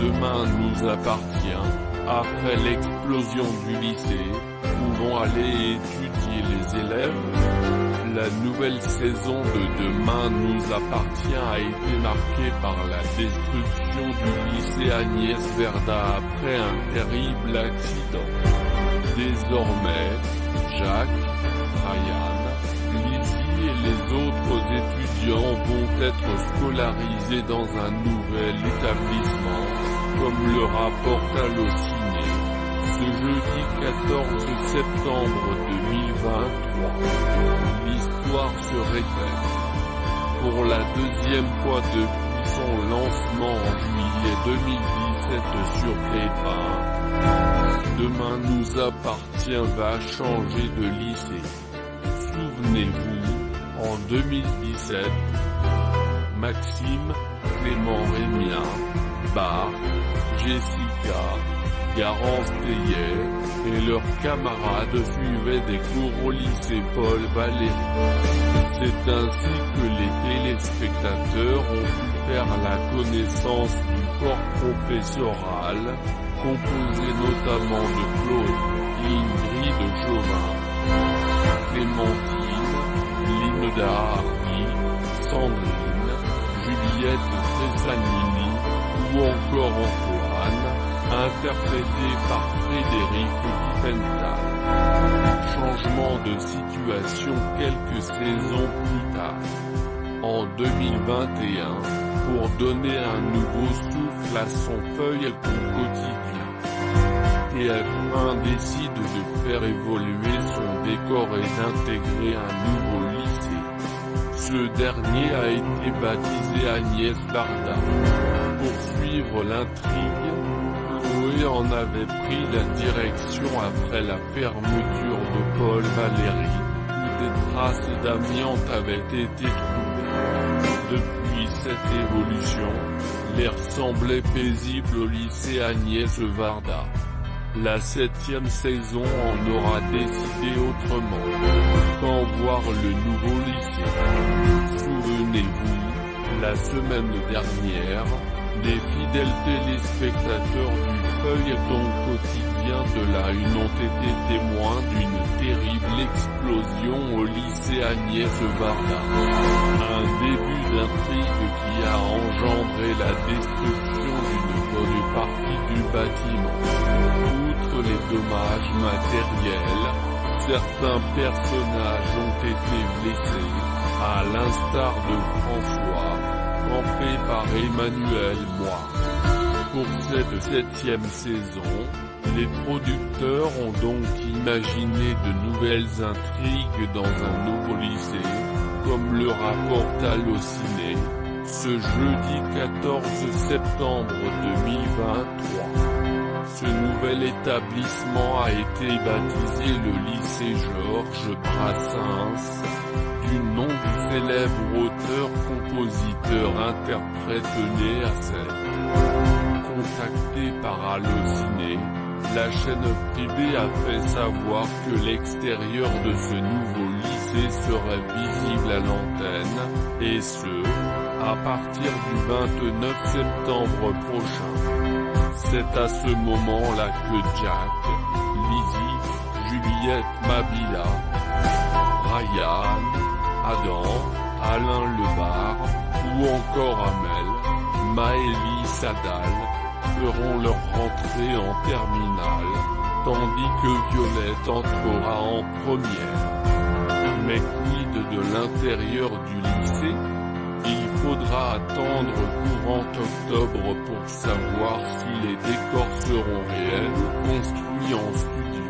demain nous appartient. Après l'explosion du lycée, pouvons aller étudier les élèves. La nouvelle saison de Demain nous appartient a été marquée par la destruction du lycée Agnès Varda après un terrible accident. Désormais, Jacques, Ryan, Lizzie et les autres étudiants vont être scolarisés dans un nouvel établissement, comme le rapporte Allociné, ce jeudi 14 septembre 2023. L'histoire se répète. Pour la deuxième fois depuis son lancement en juillet 2017 sur TF1, Demain nous appartient va changer de lycée. Souvenez-vous, en 2017, Maxime, Clément Rémien, Bar, Jessica, Garance Théier et leurs camarades suivaient des cours au lycée Paul Valéry. C'est ainsi que les téléspectateurs ont pu faire la connaissance du corps professoral, composé notamment de Claude, Ingrid Chauvin, Clémentine, Linda Hardy, Sandrine, Juliette Tressanini, ou encore Antoine, interprété par Frédéric Diefenthal. Changement de situation quelques saisons plus tard. En 2021, pour donner un nouveau souffle à son feuilleton quotidien, TF1 décide de faire évoluer son décor et d'intégrer un nouveau lycée. Ce dernier a été baptisé Agnès Varda. Pour suivre l'intrigue, Chloé en avait pris la direction après la fermeture de Paul Valéry, où des traces d'amiante avaient été trouvées. Depuis cette évolution, l'air semblait paisible au lycée Agnès Varda. La 7e saison en aura décidé autrement. Quand voir le nouveau lycée? Souvenez-vous, la semaine dernière, les fidèles téléspectateurs du feuilleton quotidien de la Une ont été témoins d'une terrible explosion au lycée Agnès Varda. Un début d'intrigue qui a engendré la destruction d'une bonne partie du bâtiment. Outre les dommages matériels, certains personnages ont été blessés, à l'instar de François, campé par Emmanuel Moir. Pour cette 7e saison, les producteurs ont donc imaginé de nouvelles intrigues dans un nouveau lycée, comme le rapporte Allociné, ce jeudi 14 septembre 2023. Ce nouvel établissement a été baptisé le lycée Georges Brassens, du nom du célèbre auteur-compositeur-interprète né à Sèvres. Contacté par Allociné, la chaîne privée a fait savoir que l'extérieur de ce nouveau lycée serait visible à l'antenne, et ce, à partir du 29 septembre prochain. C'est à ce moment-là que Jack, Lizzie, Juliette Mabila, Ryan, Adam, Alain Lebar, ou encore Amel, Maëlie Sadal, feront leur rentrée en terminale, tandis que Violette entrera en première. Mais quid de l'intérieur du lycée? Il faudra attendre courant octobre pour savoir si les décors seront réels ou construits en studio.